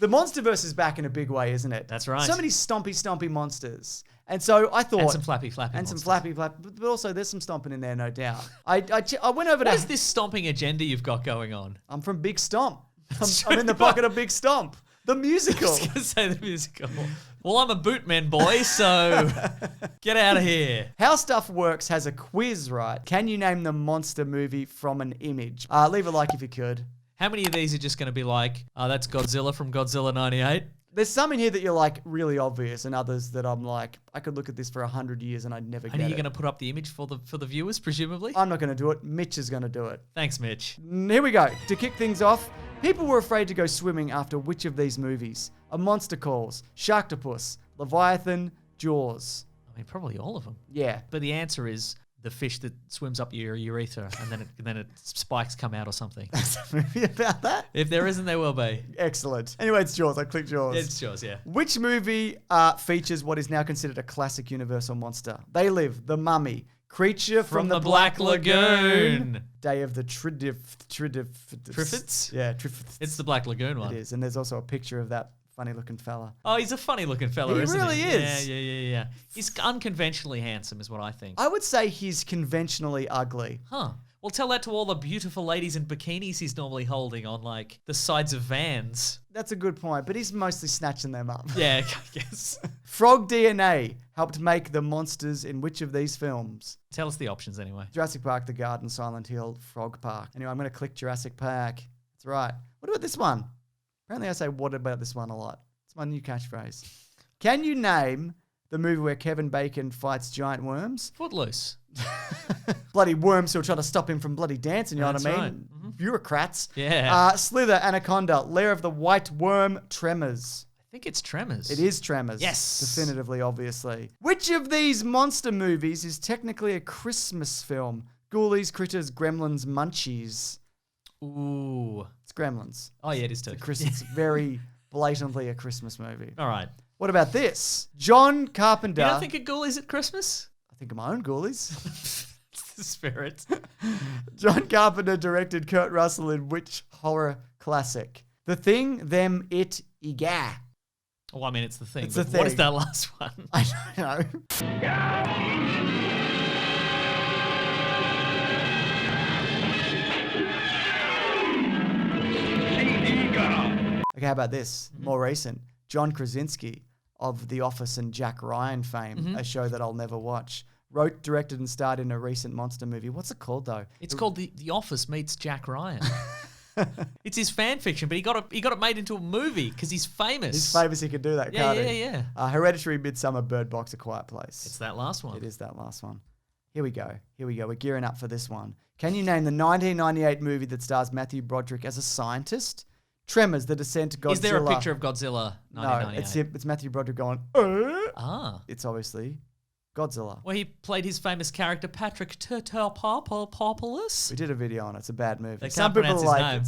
The Monsterverse is back in a big way, isn't it? That's right. So many stompy monsters. And so I thought... And some flappy And monsters. some flappy, but also there's some stomping in there, no doubt. I went over What to... is this stomping agenda you've got going on? I'm from Big Stomp. I'm in the pocket of Big Stomp. The musical. I was going to say the musical. Well, I'm a bootman boy, so get out of here. How Stuff Works has a quiz, right? Can you name the monster movie from an image? Leave a like if you could. How many of these are just going to be like, that's Godzilla from Godzilla 98? There's some in here that you're like really obvious, and others that I'm like, I could look at this for 100 years and I'd never get it. And are you going to put up the image for the viewers, presumably? I'm not going to do it. Mitch is going to do it. Thanks, Mitch. Here we go. To kick things off, people were afraid to go swimming after which of these movies? A Monster Calls, Sharktopus, Leviathan, Jaws. I mean, probably all of them. Yeah. But the answer is the fish that swims up your urethra and then it spikes come out or something. There's a movie about that? If there isn't, there will be. Excellent. Anyway, it's Jaws. I clicked Jaws. It's Jaws, yeah. Which movie features what is now considered a classic universal monster? They Live, The Mummy, Creature from the Black Lagoon, Day of the Triffids? Yeah, Triffids. It's the Black Lagoon one. It is, and there's also a picture of that funny-looking fella. Oh, he's a funny-looking fella, He isn't really he? is. Yeah. He's unconventionally handsome is what I think. I would say he's conventionally ugly. Huh. Well, tell that to all the beautiful ladies in bikinis he's normally holding on, like, the sides of vans. That's a good point, but he's mostly snatching them up. Yeah, I guess. Frog DNA helped make the monsters in which of these films? Tell us the options anyway. Jurassic Park, The Garden, Silent Hill, Frog Park. Anyway, I'm going to click Jurassic Park. That's right. What about this one? Apparently I say what about this one a lot. It's my new catchphrase. Can you name the movie where Kevin Bacon fights giant worms? Footloose. Bloody worms who are trying to stop him from bloody dancing, you know That's what I mean? right. Mm-hmm. Bureaucrats. Yeah. Slither, Anaconda, Lair of the White Worm, Tremors. I think it's Tremors. It is Tremors. Yes. Definitively, obviously. Which of these monster movies is technically a Christmas film? Ghoulies, Critters, Gremlins, Munchies. Ooh. It's Gremlins. Oh, yeah, it is too. It's very blatantly a Christmas movie. All right. What about this? John Carpenter. You don't think of Ghoulies at Christmas? I think of my own Ghoulies. It's the spirit. John Carpenter directed Kurt Russell in which horror classic? The Thing, Them, It, Iga. Well, I mean, it's the thing. It's but the what is thing. that last one? I don't know. Okay, how about this? More recent. John Krasinski of The Office and Jack Ryan fame, a show that I'll never watch, wrote, directed, and starred in a recent monster movie. What's it called, though? It's called The Office Meets Jack Ryan. It's his fan fiction, but he got it made into a movie because he's famous. He's famous, he can do that, can't he? Yeah. Hereditary, Midsummer, Bird Box, A Quiet Place. It's that last one. It is that last one. Here we go. We're gearing up for this one. Can you name the 1998 movie that stars Matthew Broderick as a scientist? Tremors, The Descent, Godzilla. Is there a picture of Godzilla 1998? No, it's Matthew Broderick going, Ah. It's obviously Godzilla. Well, he played his famous character Patrick Turtopoulos. We did a video on it. It's a bad movie. They Some can't people pronounce are his like, name.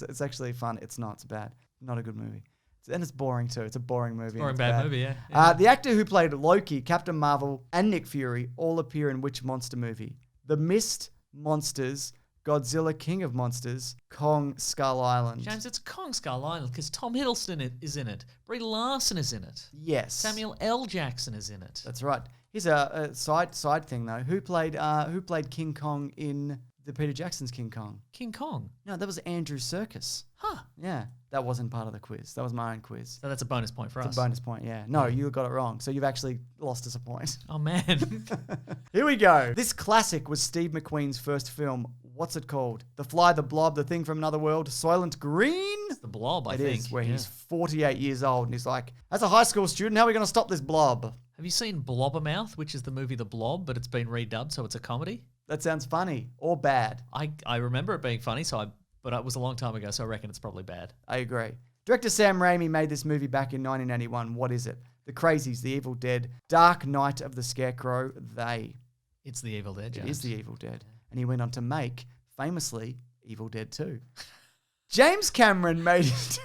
it's actually fun. It's not. It's bad. Not a good movie. And it's boring too. It's a boring movie. Boring and it's bad movie, yeah. The actor who played Loki, Captain Marvel, and Nick Fury all appear in which monster movie? The Mist, Monsters, Godzilla King of Monsters, Kong Skull Island. James, it's Kong Skull Island because Tom Hiddleston is in it. Brie Larson is in it. Yes. Samuel L. Jackson is in it. That's right. Here's a side thing though. Who played King Kong in the Peter Jackson's King Kong? King Kong. No, that was Andrew Serkis. Huh. Yeah, that wasn't part of the quiz. That was my own quiz. So that's a bonus point for us. It's a bonus point, yeah. No, you got it wrong. So you've actually lost us a point. Oh, man. Here we go. This classic was Steve McQueen's first film. What's it called? The Fly, the Blob, The Thing from Another World, Soylent Green? It's the Blob, I It think. is, where he's 48 years old and he's like, as a high school student, how are we going to stop this blob? Have you seen Blobbermouth, which is the movie The Blob, but it's been redubbed, so it's a comedy? That sounds funny or bad. I remember it being funny, but it was a long time ago, so I reckon it's probably bad. I agree. Director Sam Raimi made this movie back in 1981. What is it? The Crazies, The Evil Dead, Dark Knight of the Scarecrow, They. It's The Evil Dead, James. It is The Evil Dead. And he went on to make, famously, Evil Dead 2. James Cameron made it.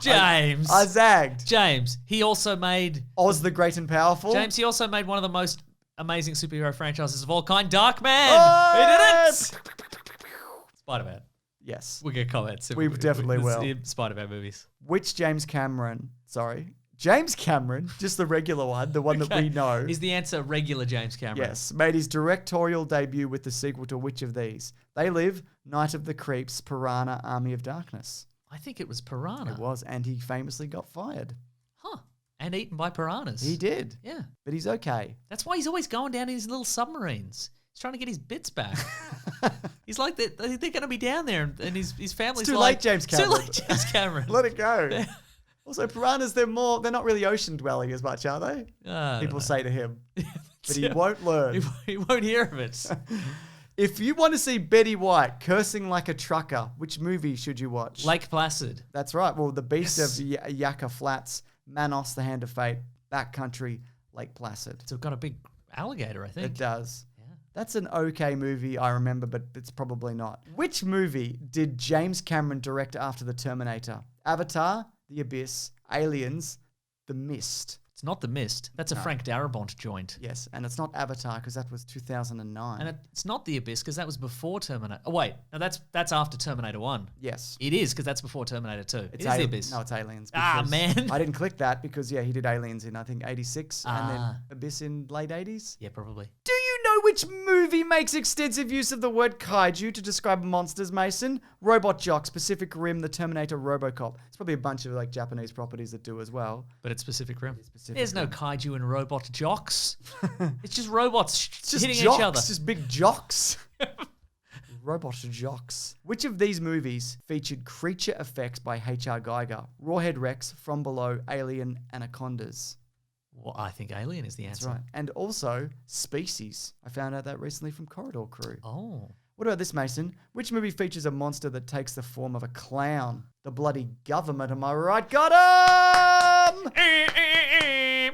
James. I zagged. James. He also made... Oz the Great and Powerful. James, he also made one of the most amazing superhero franchises of all kind, Darkman. Oh, He did it! Spider-Man. Yes. We'll get comments. We definitely will. In Spider-Man movies. Which James Cameron, just the regular one, the one that we know. Is the answer regular James Cameron? Yes, made his directorial debut with the sequel to which of these? They Live, Night of the Creeps, Piranha, Army of Darkness. I think it was Piranha. It was, and he famously got fired. Huh. And eaten by piranhas. He did. Yeah. But he's okay. That's why he's always going down in his little submarines. He's trying to get his bits back. He's like, they're going to be down there, and his family's It's too like... late, James Cameron. Too late, James Cameron. Let it go. Also, piranhas, they're not really ocean dwelling as much, are they? People say to him. But he won't learn. He won't hear of it. If you want to see Betty White cursing like a trucker, which movie should you watch? Lake Placid. That's right. Well, The Beast of Yucca Flats, Manos, The Hand of Fate, Backcountry, Lake Placid. It's got a big alligator, I think. It does. Yeah. That's an okay movie, I remember, but it's probably not. Which movie did James Cameron direct after The Terminator? Avatar, The Abyss, Aliens, The Mist. It's not The Mist. That's a Frank Darabont joint. Yes, and it's not Avatar because that was 2009. And it's not The Abyss because that was before Terminator. Oh, wait. No, that's after Terminator 1. Yes. It is because that's before Terminator 2. It is The Abyss. No, it's Aliens. Ah, man. I didn't click that because, he did Aliens in, I think, 86 and then Abyss in late 80s. Yeah, probably. Do you know which movie makes extensive use of the word kaiju to describe monsters, Mason? Robot Jocks, Pacific Rim, The Terminator, RoboCop. It's probably a bunch of Japanese properties that do as well. But it's Pacific Rim. Pacific There's Rim. no kaiju and robot jocks. It's just robots Just hitting jocks, each other. just big jocks. Robot jocks. Which of these movies featured creature effects by H.R. Geiger? Rawhead Rex, From Below, Alien, Anacondas. Well, I think Alien is the answer. That's right. And also Species. I found out that recently from Corridor Crew. Oh. What about this, Mason? Which movie features a monster that takes the form of a clown? The Bloody Government, am I right? Got him!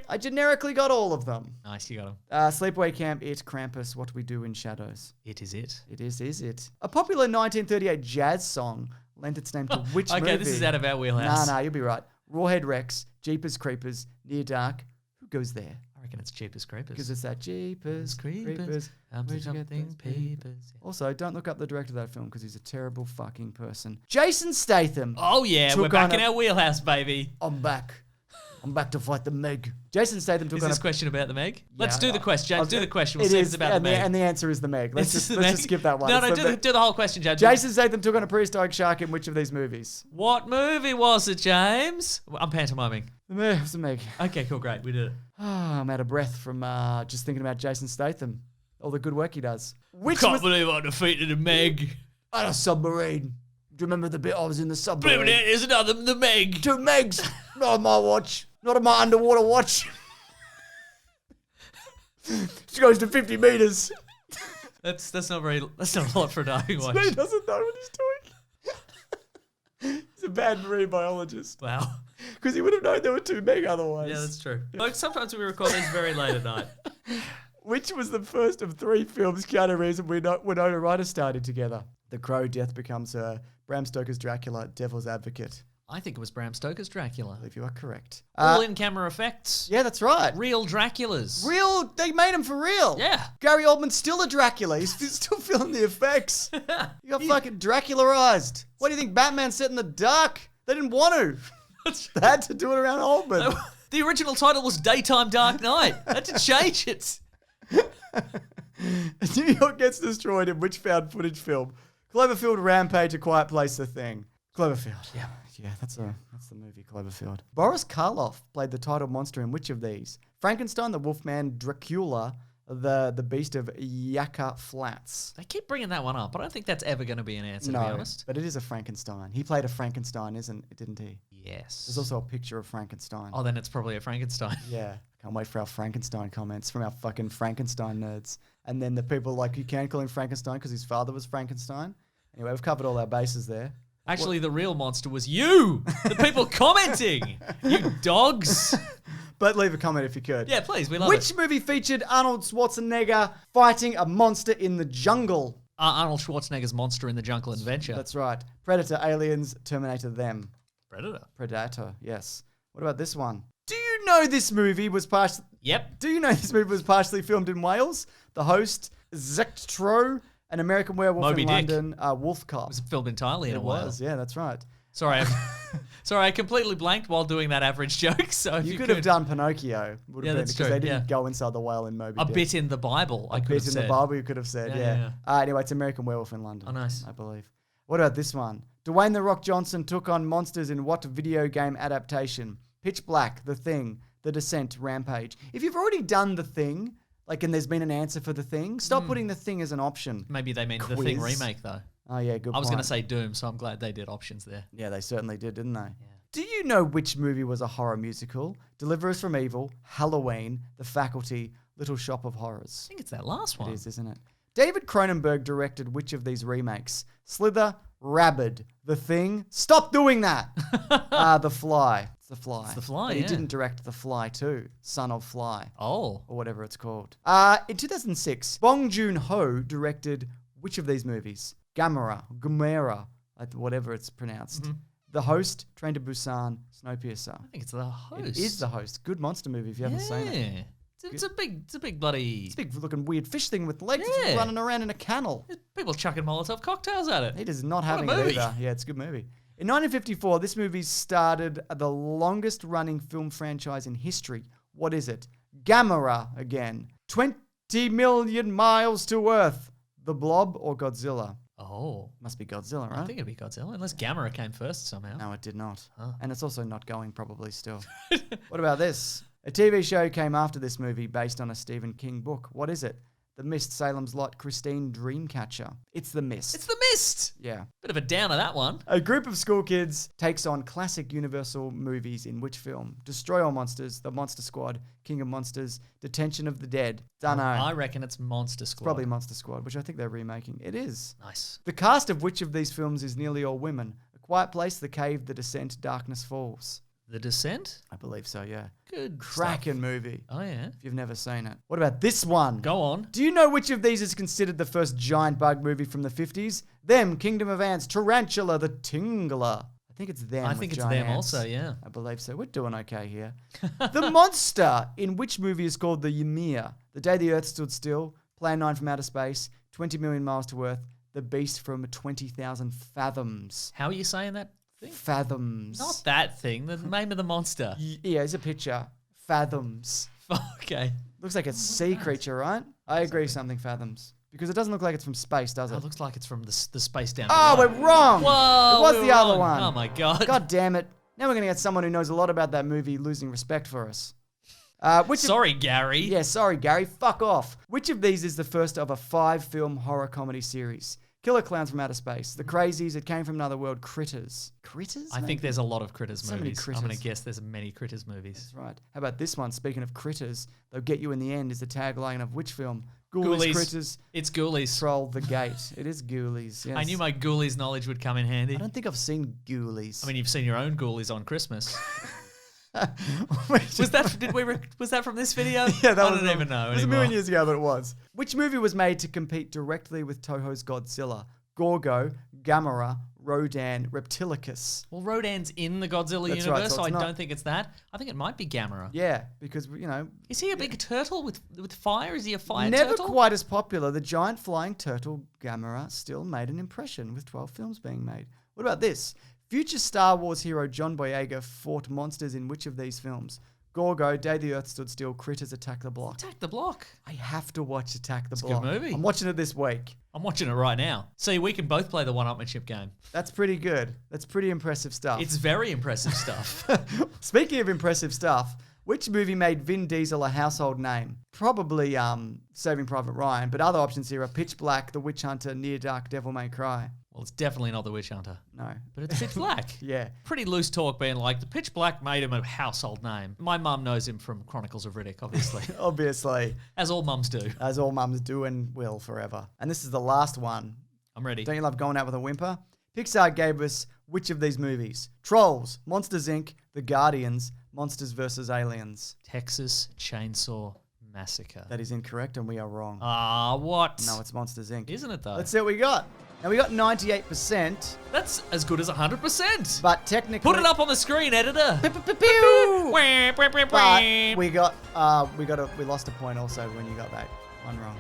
I generically got all of them. Nice, you got him. Sleepaway Camp, It, Krampus, What We Do in Shadows. It is it. It is it. A popular 1938 jazz song lent its name to which movie? Okay, this is out of our wheelhouse. Nah, you'll be right. Rawhead Rex, Jeepers Creepers, Near Dark. Who goes there? I reckon it's Jeepers Creepers. Because it's that Jeepers Creepers. I'm Where'd you get something those papers. Also, don't look up the director of that film because he's a terrible fucking person. Jason Statham. Oh, yeah, we're back in our wheelhouse, baby. I'm back. I'm back to fight the Meg. Jason Statham took Is on this a... question about the Meg? Let's Yeah, do the question, James. Do the question. We'll It see if is, it's about the and Meg. and the answer is the Meg. Let's just skip that one. No, It's do the whole question, James. Jason Statham took on a prehistoric shark in which of these movies? What movie was it, James? I'm pantomiming. The Meg. It was the Meg. Okay, cool, great. We did it. I'm out of breath from just thinking about Jason Statham. All the good work he does. Which Can't was believe I defeated a Meg. on a submarine? Do you remember the bit I was in the submarine? Blimey, there's another the Meg. 2 Megs. Not on my watch. Not on my underwater watch. She goes to 50 meters. That's not a lot for a diving watch. He doesn't know what he's doing. He's a bad marine biologist. Wow. Because he would have known there were 2 Meg otherwise. Yeah, that's true. Like sometimes we record these very late at night. Which was the first of 3 films Keanu Reeves and Winona Ryder started together? The Crow, Death Becomes Her, Bram Stoker's Dracula, Devil's Advocate. I think it was Bram Stoker's Dracula. I believe you are correct. All in camera effects. Yeah, that's right. Real Draculas. They made him for real. Yeah. Gary Oldman's still a Dracula. He's still feeling the effects. He got fucking Draculaized. What do you think Batman set in the dark? They didn't want to. They had to do it around Oldman. The original title was Daytime Dark Night. They had to change it. New York gets destroyed in which found footage film? Cloverfield, Rampage, A Quiet Place, The Thing. Cloverfield. Yeah, that's the movie, Cloverfield. Boris Karloff played the title monster in which of these? Frankenstein, the Wolfman, Dracula, the Beast of Yucca Flats. They keep bringing that one up. I don't think that's ever going to be an answer, to be honest. But it is a Frankenstein. He played a Frankenstein, didn't he? Yes. There's also a picture of Frankenstein. Oh, then it's probably a Frankenstein. Yeah. Can't wait for our Frankenstein comments from our fucking Frankenstein nerds. And then the people like, you can call him Frankenstein because his father was Frankenstein. Anyway, we've covered all our bases there. Actually, the real monster was you, the people commenting, you dogs. But leave a comment if you could. Yeah, please, we love Which it. movie featured Arnold Schwarzenegger fighting a monster in the jungle? Arnold Schwarzenegger's Monster in the Jungle Adventure. That's right. Predator, Aliens, Terminator, Them. Predator, yes. What about this one? Do you know this movie was partially... Yep. Do you know this movie was partially filmed in Wales? The Host, Zectro, An American Werewolf Moby in Dick. London, Wolf Cop. It was filmed entirely in It a while. was, yeah, that's right. Sorry, I completely blanked while doing that average joke. So if You could have done Pinocchio. Would have Yeah, been, that's because true, they didn't yeah. go inside the whale in Moby a Dick. bit in the Bible. I A could bit have in said. the Bible, you could have said, yeah. Anyway, it's American Werewolf in London. Oh, nice. I believe. What about this one? Dwayne The Rock Johnson took on monsters in what video game adaptation? Pitch Black, The Thing, The Descent, Rampage. If you've already done The Thing, like, and there's been an answer for The Thing, stop putting The Thing as an option. Maybe they meant the Quiz. Thing remake though. Oh, yeah, good I was point. going to say Doom, so I'm glad they did options there. Yeah, they certainly did, didn't they? Yeah. Do you know which movie was a horror musical? Deliver Us from Evil, Halloween, The Faculty, Little Shop of Horrors. I think it's that last one. It is, isn't it? David Cronenberg directed which of these remakes? Slither, Rabid, The Thing. Stop doing that! The Fly. It's The Fly. It's The Fly, But he yeah. didn't direct The Fly too. Son of Fly. Oh. Or whatever it's called. In 2006, Bong Joon-ho directed which of these movies? Gamera, like whatever it's pronounced. Mm-hmm. The Host, Train to Busan, Snowpiercer. I think it's the host. It is The Host. Good monster movie if you haven't seen it. Yeah. It's a big bloody. It's a big looking weird fish thing with legs Yeah. running around in a kennel. People chucking Molotov cocktails at it. He does not having What a it movie. either. Yeah, it's a good movie. In 1954, this movie started the longest running film franchise in history. What is it? Gamera again. 20 million miles to Earth. The Blob or Godzilla? Oh. Must be Godzilla, I right? think it'd be Godzilla, unless Gamera came first somehow. No, it did not. Huh. And it's also not going probably still. What about this? A TV show came after this movie based on a Stephen King book. What is it? The Mist, Salem's Lot, Christine Dreamcatcher. It's The Mist. It's The Mist. Yeah. Bit of a downer, that one. A group of school kids takes on classic Universal movies in which film? Destroy All Monsters, The Monster Squad, King of Monsters, Detention of the Dead. Dunno. I reckon it's Monster Squad. Probably Monster Squad, which I think they're remaking. It is. Nice. The cast of which of these films is nearly all women? A Quiet Place, The Cave, The Descent, Darkness Falls. The Descent? I believe so, yeah. Good Cracking movie. Oh, yeah. If you've never seen it. What about this one? Go on. Do you know which of these is considered the first giant bug movie from the 50s? Them, Kingdom of Ants, Tarantula, The Tingler. I think it's them. I with think it's giant them ants. also, yeah. I believe so. We're doing okay here. The monster in which movie is called the Ymir? The Day the Earth Stood Still, Plan 9 from Outer Space, 20 Million Miles to Earth, The Beast from 20,000 Fathoms. How are you saying that thing? Fathoms. Not that thing, the name of the monster. Yeah, it's a picture. Fathoms. Okay. Looks like a sea creature, right? I agree, something fathoms. Because it doesn't look like it's from space, does Oh, it? it looks like it's from the space down Oh, below. we're wrong. Whoa, It was we the were other wrong. one. Oh, my God. God damn it. Now we're going to get someone who knows a lot about that movie losing respect for us. Sorry, Gary. Yeah, sorry, Gary. Fuck off. Which of these is the first of a 5-film horror comedy series? Killer Clowns from Outer Space, The Crazies, It Came from Another World, Critters. Critters? I think there's a lot of Critters So many movies. I'm going Critters. to guess there's many Critters movies. That's right. How about this one? Speaking of critters, they'll get you in the end is the tagline of which film? Ghoulies, Critters, It's Ghoulies. Troll the Gate. It is Ghoulies, yes. I knew my Ghoulies knowledge would come in handy. I don't think I've seen Ghoulies. I mean, you've seen your own Ghoulies on Christmas. was Was that from this video? Yeah, that I was don't even know It was a anymore. million years ago, but it was. Which movie was made to compete directly with Toho's Godzilla? Gorgo, Gamera, Rodan, Reptilicus. Well, Rodan's in the Godzilla That's universe, right, so so I it's not- don't think it's that. I think it might be Gamera. Yeah, because, you know, Is he a big turtle with fire? Is he a fire never turtle? quite as popular. The giant flying turtle Gamera still made an impression with 12 films being made. What about this? Future Star Wars hero John Boyega fought monsters in which of these films? Gorgo, Day the Earth Stood Still, Critters, Attack the Block. Attack the Block. I have to watch Attack the a good Block. movie. I'm watching it this week. I'm watching it right now. See, we can both play the one-upmanship game. That's pretty good. That's pretty impressive stuff. It's very impressive stuff. Speaking of impressive stuff, which movie made Vin Diesel a household name? Probably Saving Private Ryan, but other options here are Pitch Black, The Witch Hunter, Near Dark, Devil May Cry. Well, it's definitely not the Witch Hunter, No. but it's Pitch Black. Yeah. Pretty loose talk being like, the Pitch Black made him a household name. My mum knows him from Chronicles of Riddick, obviously. Obviously, As all mums do. as all mums do and will forever. And this is the last one. I'm ready. Don't you love going out with a whimper? Pixar gave us which of these movies? Trolls, Monsters Inc., The Guardians, Monsters vs. Aliens. Texas Chainsaw Massacre. That is incorrect and we are wrong. Ah, what? No, it's Monsters Inc. Isn't it though? Let's see what we got. Now we got 98%, That's as good as 100%. but technically... Put it up on the screen, editor. Pew! Wah, wah, wah, But wah. we lost a point also when you got that one wrong.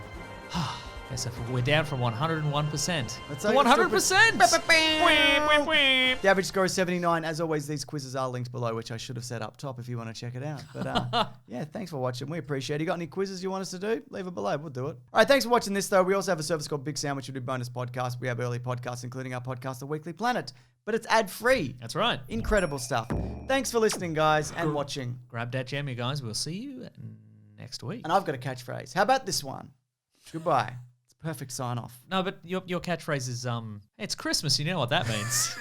Yes, we're down from 101%. Let's To say 100%. The average score is 79. As always, these quizzes are linked below, which I should have said up top if you want to check it out. But yeah, thanks for watching. We appreciate it. You got any quizzes you want us to do? Leave it below. We'll do it. All right, thanks for watching this, though. We also have a service called Big Sound, which we do bonus podcasts. We have early podcasts, including our podcast, The Weekly Planet. But it's ad-free. That's right. Incredible stuff. Thanks for listening, guys, and watching. Grab that jam, you guys. We'll see you next week. And I've got a catchphrase. How about this one? Goodbye. It's a perfect sign-off. No, but your catchphrase is, it's Christmas. You know what that means.